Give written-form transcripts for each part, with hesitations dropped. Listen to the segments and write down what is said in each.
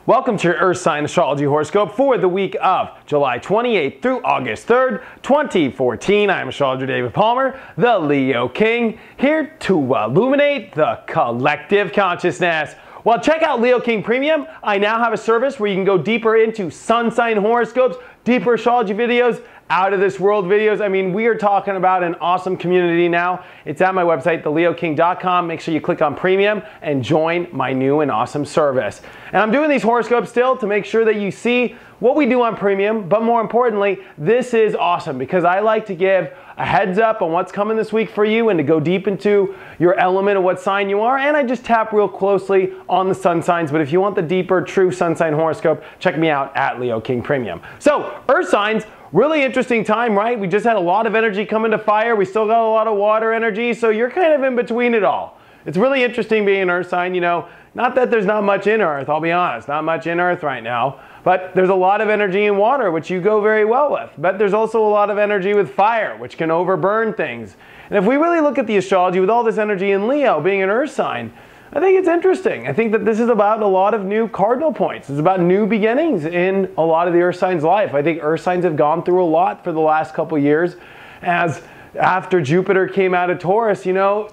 Welcome to your Earth Sign Astrology Horoscope for the week of July 28th through August 3rd, 2014. I am astrologer David Palmer, the Leo King, here to illuminate the collective consciousness. Well, check out Leo King Premium. I now have a service where you can go deeper into sun sign horoscopes, deeper astrology videos, out of this world videos. I mean, we are talking about an awesome community now. It's at my website, theleoking.com. Make sure you click on Premium and join my new and awesome service. And I'm doing these horoscopes still to make sure that you see what we do on Premium, but more importantly, this is awesome because I like to give a heads up on what's coming this week for you and to go deep into your element of what sign you are, and I just tap real closely on the sun signs. But if you want the deeper, true sun sign horoscope, check me out at Leo King Premium. So, Earth signs, really interesting time, right? We just had a lot of energy come into fire. We still got a lot of water energy, so you're kind of in between it all. It's really interesting being an Earth sign, you know. Not that there's not much in Earth, I'll be honest, not much in Earth right now. But there's a lot of energy in water, which you go very well with. But there's also a lot of energy with fire, which can overburn things. And if we really look at the astrology with all this energy in Leo, being an Earth sign, I think it's interesting. I think that this is about a lot of new cardinal points. It's about new beginnings in a lot of the Earth signs' life. I think Earth signs have gone through a lot for the last couple years. As after Jupiter came out of Taurus, you know,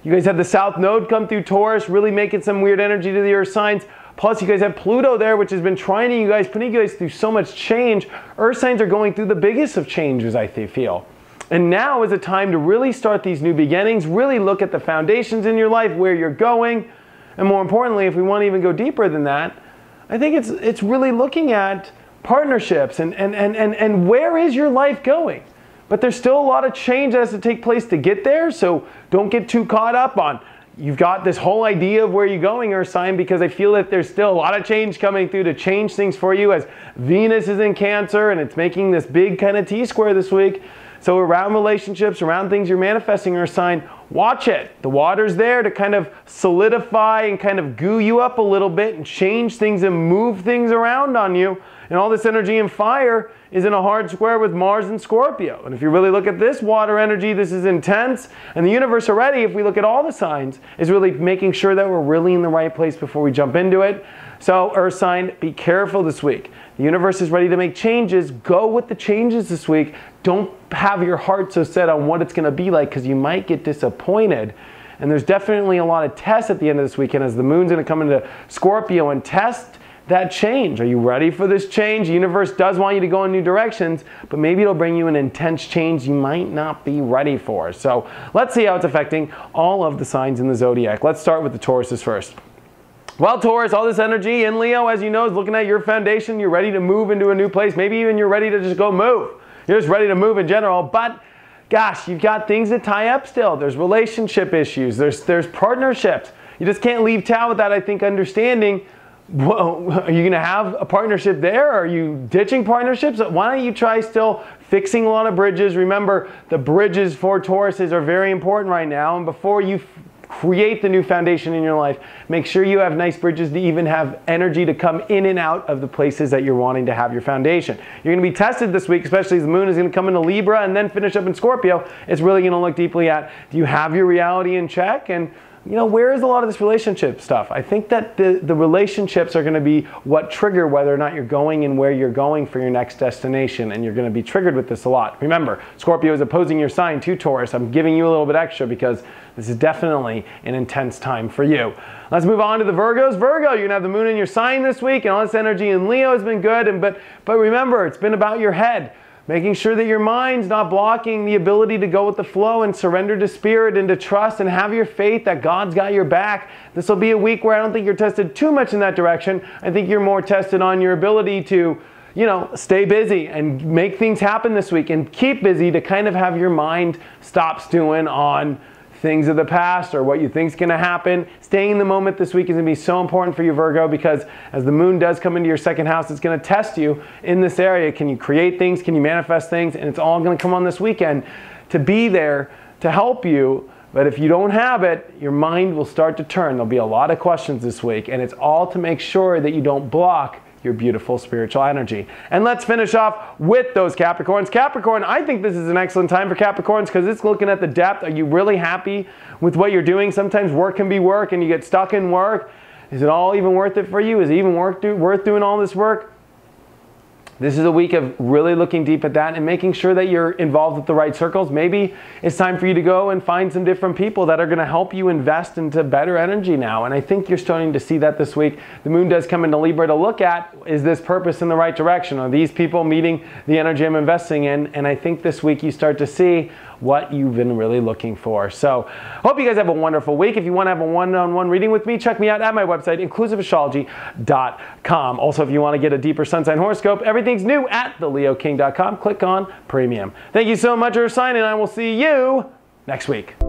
you guys had the South Node come through Taurus, really making some weird energy to the Earth signs. Plus, you guys have Pluto there, which has been trying to putting you guys through so much change. Earth signs are going through the biggest of changes, I feel. And now is a time to really start these new beginnings, really look at the foundations in your life, where you're going. And more importantly, if we want to even go deeper than that, I think it's really looking at partnerships and where is your life going? But there's still a lot of change that has to take place to get there, so don't get too caught up on you've got this whole idea of where you're going, Earth sign, because I feel that there's still a lot of change coming through to change things for you as Venus is in Cancer and it's making this big kind of T-square this week. So around relationships, around things you're manifesting, Earth sign, watch it. The water's there to kind of solidify and kind of goo you up a little bit and change things and move things around on you. And all this energy and fire is in a hard square with Mars and Scorpio. And if you really look at this water energy, this is intense. And the universe already, if we look at all the signs, is really making sure that we're really in the right place before we jump into it. So Earth sign, be careful this week. The universe is ready to make changes. Go with the changes this week. Don't have your heart so set on what it's going to be like because you might get disappointed. And there's definitely a lot of tests at the end of this weekend as the moon's going to come into Scorpio and test that change. Are you ready for this change? The universe does want you to go in new directions, but maybe it'll bring you an intense change you might not be ready for. So let's see how it's affecting all of the signs in the zodiac. Let's start with the Tauruses first. Well, Taurus, all this energy in Leo, as you know, is looking at your foundation. You're ready to move into a new place. Maybe even you're ready to just go move. You're just ready to move in general, but gosh, you've got things that tie up still. There's relationship issues. There's partnerships. You just can't leave town without, I think, understanding, well, are you going to have a partnership there? Are you ditching partnerships? Why don't you try still fixing a lot of bridges? Remember, the bridges for Tauruses are very important right now. And before you create the new foundation in your life, make sure you have nice bridges to even have energy to come in and out of the places that you're wanting to have your foundation. You're going to be tested this week, especially as the moon is going to come into Libra and then finish up in Scorpio. It's really going to look deeply at, do you have your reality in check? And you know, where is a lot of this relationship stuff? I think that the relationships are going to be what trigger whether or not you're going and where you're going for your next destination, and you're going to be triggered with this a lot. Remember, Scorpio is opposing your sign to Taurus. I'm giving you a little bit extra because this is definitely an intense time for you. Let's move on to the Virgos. Virgo, you're going to have the moon in your sign this week, and all this energy in Leo has been good, but remember, it's been about your head. Making sure that your mind's not blocking the ability to go with the flow and surrender to spirit and to trust and have your faith that God's got your back. This will be a week where I don't think you're tested too much in that direction. I think you're more tested on your ability to, you know, stay busy and make things happen this week and keep busy to kind of have your mind stop stewing on things of the past or what you think is going to happen. Staying in the moment this week is going to be so important for you, Virgo, because as the moon does come into your second house, it's going to test you in this area. Can you create things? Can you manifest things? And it's all going to come on this weekend to be there to help you. But if you don't have it, your mind will start to turn. There'll be a lot of questions this week, and it's all to make sure that you don't block your beautiful spiritual energy. And let's finish off with those Capricorns. Capricorn, I think this is an excellent time for Capricorns because it's looking at the depth. Are you really happy with what you're doing? Sometimes work can be work and you get stuck in work. Is it all even worth it for you? Is it even worth doing all this work? This is a week of really looking deep at that and making sure that you're involved with the right circles. Maybe it's time for you to go and find some different people that are going to help you invest into better energy now. And I think you're starting to see that this week. The moon does come into Libra to look at, is this purpose in the right direction? Are these people meeting the energy I'm investing in? And I think this week you start to see what you've been really looking for. So hope you guys have a wonderful week. If you want to have a one-on-one reading with me, check me out at my website, inclusiveastrology.com. Also, if you want to get a deeper sun sign horoscope, everything's new at theleoking.com. Click on Premium. Thank you so much for your sign, and I will see you next week.